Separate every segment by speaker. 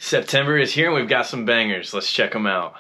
Speaker 1: September is here and we've got some bangers. Let's check them out.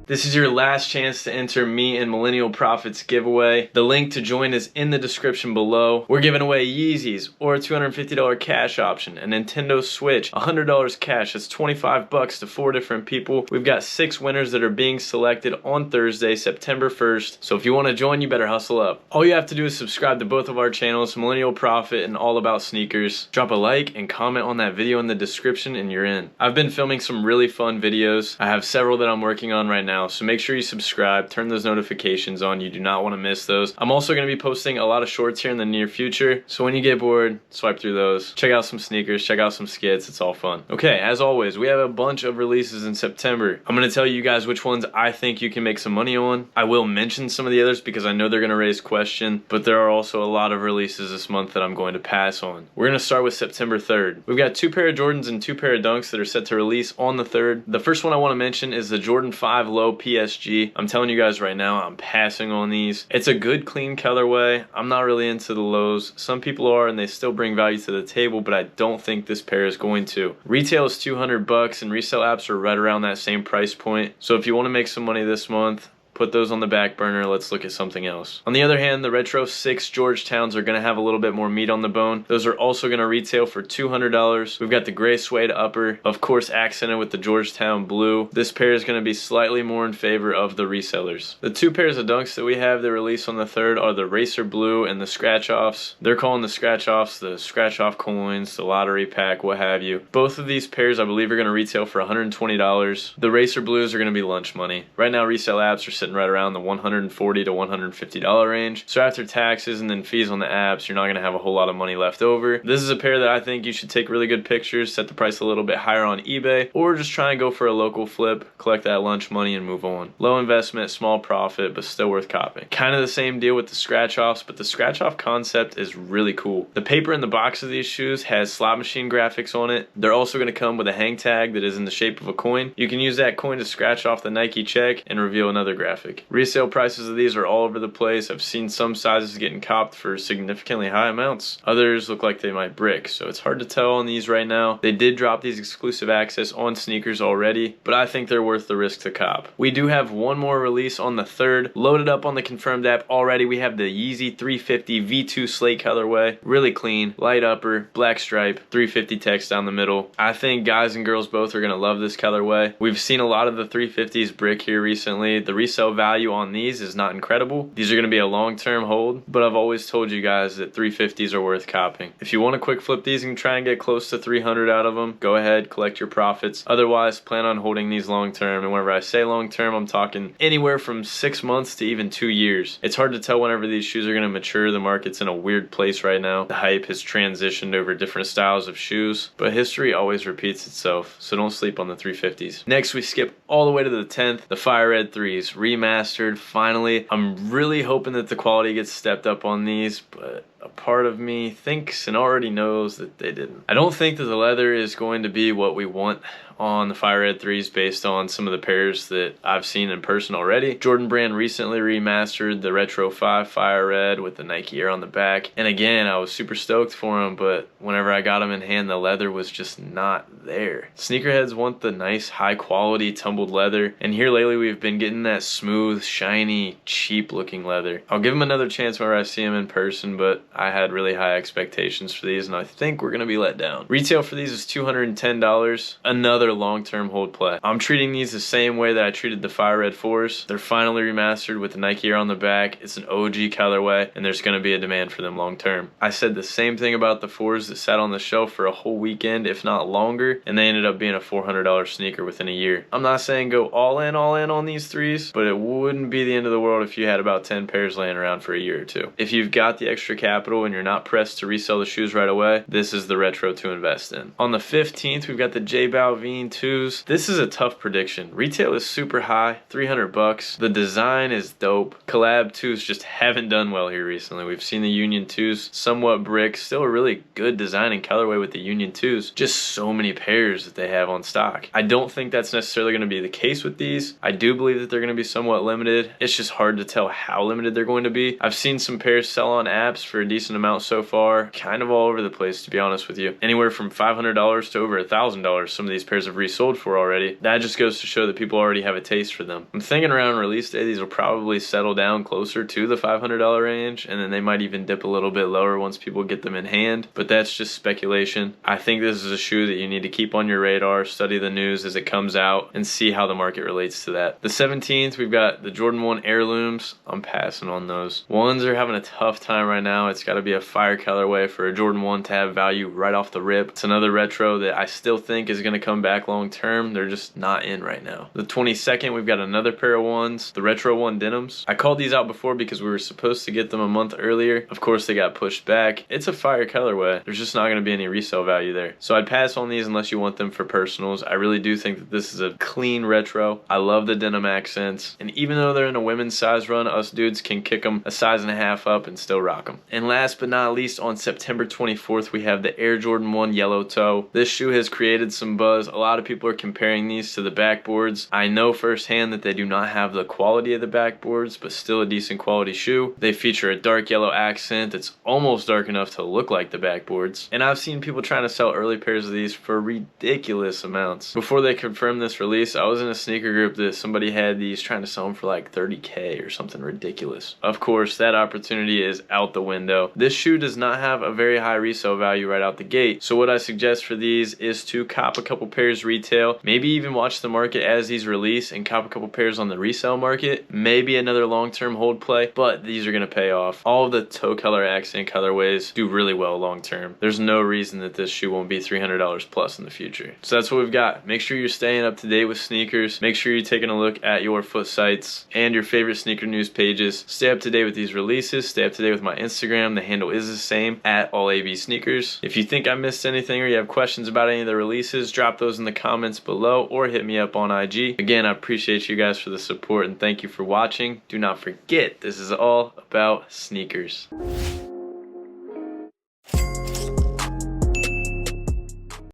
Speaker 1: This is your last chance to enter me and Millennial Profits giveaway. The link to join is in the description below. We're giving away Yeezys or a $250 cash option, a Nintendo Switch, $100 cash. That's 25 bucks to 4 different people. We've got 6 winners that are being selected on Thursday, September 1st. So if you want to join, you better hustle up. All you have to do is subscribe to both of our channels, Millennial Profit and All About Sneakers. Drop a like and comment on that video in the description and you're in. I've been filming some really fun videos. I have several that I'm working on right now. So make sure you subscribe, turn those notifications on. You do not want to miss those. I'm also going to be posting a lot of shorts here in the near future. So when you get bored, swipe through those. Check out some sneakers, check out some skits. It's all fun. Okay, as always, we have a bunch of releases in September. I'm going to tell you guys which ones I think you can make some money on. I will mention some of the others because I know they're going to raise question, but there are also a lot of releases this month that I'm going to pass on. We're going to start with September 3rd. We've got 2 pair of Jordans and 2 pair of Dunks that are set to release on the 3rd. The first one I want to mention is the Jordan 5 Low PSG. I'm telling you guys right now, I'm passing on these. It's a good clean colorway. I'm not really into the lows. Some people are and they still bring value to the table, but I don't think this pair is going to. Retail is 200 bucks and resale apps are right around that same price point. So if you want to make some money this month, put those on the back burner. Let's look at something else. On the other hand, the Retro 6 Georgetowns are going to have a little bit more meat on the bone. Those are also going to retail for $200. We've got the gray suede upper, of course accented with the Georgetown blue. This pair is going to be slightly more in favor of the resellers. The 2 pairs of Dunks that we have that release on the 3rd are the Racer Blue and the Scratch Offs. They're calling the Scratch Offs the Scratch Off coins, the lottery pack, what have you. Both of these pairs I believe are going to retail for $120. The Racer Blues are going to be lunch money. Right now resale apps are sitting right around the $140 to $150 range. So after taxes and then fees on the apps, you're not going to have a whole lot of money left over. This is a pair that I think you should take really good pictures, set the price a little bit higher on eBay, or just try and go for a local flip, collect that lunch money and move on. Low investment, small profit, but still worth copying. Kind of the same deal with the scratch offs, but the scratch off concept is really cool. The paper in the box of these shoes has slot machine graphics on it. They're also going to come with a hang tag that is in the shape of a coin. You can use that coin to scratch off the Nike check and reveal another graphic. Resale prices of these are all over the place. I've seen some sizes getting copped for significantly high amounts. Others look like they might brick, so it's hard to tell on these right now. They did drop these exclusive access on sneakers already, but I think they're worth the risk to cop. We do have one more release on the 3rd. Loaded up on the confirmed app already, we have the Yeezy 350 V2 Slate colorway. Really clean, light upper, black stripe, 350 text down the middle. I think guys and girls both are going to love this colorway. We've seen a lot of the 350s brick here recently. The resale value on these is not incredible. These are going to be a long-term hold, but I've always told you guys that 350s are worth copying. If you want to quick flip these and try and get close to 300 out of them, go ahead, collect your profits. Otherwise, plan on holding these long-term, and whenever I say long-term, I'm talking anywhere from 6 months to even 2 years. It's hard to tell whenever these shoes are going to mature. The market's in a weird place right now. The hype has transitioned over different styles of shoes, but history always repeats itself, so don't sleep on the 350s. Next, we skip all the way to the 10th, the Fire Red 3s, remastered, finally. I'm really hoping that the quality gets stepped up on these, but a part of me thinks and already knows that they didn't. I don't think that the leather is going to be what we want on the Fire Red 3s based on some of the pairs that I've seen in person already. Jordan Brand recently remastered the Retro 5 Fire Red with the Nike Air on the back. And again, I was super stoked for them, but whenever I got them in hand, the leather was just not there. Sneakerheads want the nice, high quality, tumbled leather. And here lately, we've been getting that smooth, shiny, cheap looking leather. I'll give them another chance whenever I see them in person, but I had really high expectations for these, and I think we're going to be let down. Retail for these is $210. Another long-term hold play. I'm treating these the same way that I treated the Fire Red 4s. They're finally remastered with the Nike Air on the back. It's an OG colorway, and there's going to be a demand for them long-term. I said the same thing about the 4s that sat on the shelf for a whole weekend, if not longer, and they ended up being a $400 sneaker within a year. I'm not saying go all in on these 3s, but it wouldn't be the end of the world if you had about 10 pairs laying around for a year or two. If you've got the extra capital and you're not pressed to resell the shoes right away, this is the retro to invest in. On the 15th, we've got the J Balvin 17 twos. This is a tough prediction. Retail is super high, 300 bucks. The design is dope. Collab twos just haven't done well here recently. We've seen the Union twos somewhat brick, still a really good design and colorway with the Union twos. Just so many pairs that they have on stock. I don't think that's necessarily going to be the case with these. I do believe that they're going to be somewhat limited. It's just hard to tell how limited they're going to be. I've seen some pairs sell on apps for a decent amount so far, kind of all over the place, to be honest with you. Anywhere from $500 to over $1,000 some of these pairs have resold for already. That just goes to show that people already have a taste for them. I'm thinking around release day these will probably settle down closer to the $500 range, and then they might even dip a little bit lower once people get them in hand, but that's just speculation. I think this is a shoe that you need to keep on your radar, study the news as it comes out, and see how the market relates to that. The 17th, we've got the Jordan 1 Heirlooms. I'm passing on those. Ones are having a tough time right now. It's got to be a fire colorway for a Jordan 1 to have value right off the rip. It's another retro that I still think is going to come back long term. They're just not in right now. The 22nd, we've got another pair of ones, the Retro 1 Denims. I called these out before because we were supposed to get them a month earlier. Of course, they got pushed back. It's a fire colorway. There's just not going to be any resale value there. So I'd pass on these unless you want them for personals. I really do think that this is a clean retro. I love the denim accents. And even though they're in a women's size run, us dudes can kick them a size and a half up and still rock them. And last but not least, on September 24th, we have the Air Jordan 1 Yellow Toe. This shoe has created some buzz. A lot of people are comparing these to the backboards. I know firsthand that they do not have the quality of the backboards, but still a decent quality shoe. They feature a dark yellow accent that's almost dark enough to look like the backboards. And I've seen people trying to sell early pairs of these for ridiculous amounts. Before they confirmed this release, I was in a sneaker group that somebody had these trying to sell them for like 30K or something ridiculous. Of course, that opportunity is out the window. This shoe does not have a very high resale value right out the gate. So what I suggest for these is to cop a couple pairs retail, maybe even watch the market as these release and cop a couple pairs on the resale market. Maybe another long-term hold play, but these are going to pay off. All of the toe color accent colorways do really well long-term. There's no reason that this shoe won't be $300 plus in the future. So that's what we've got. Make sure you're staying up to date with sneakers. Make sure you're taking a look at your foot sites and your favorite sneaker news pages. Stay up to date with these releases. Stay up to date with my Instagram. The handle is the same, at AllABSneakers. If you think I missed anything or you have questions about any of the releases, drop those in the comments below or hit me up on IG. Again, I appreciate you guys for the support and thank you for watching. Do not forget, this is all about sneakers.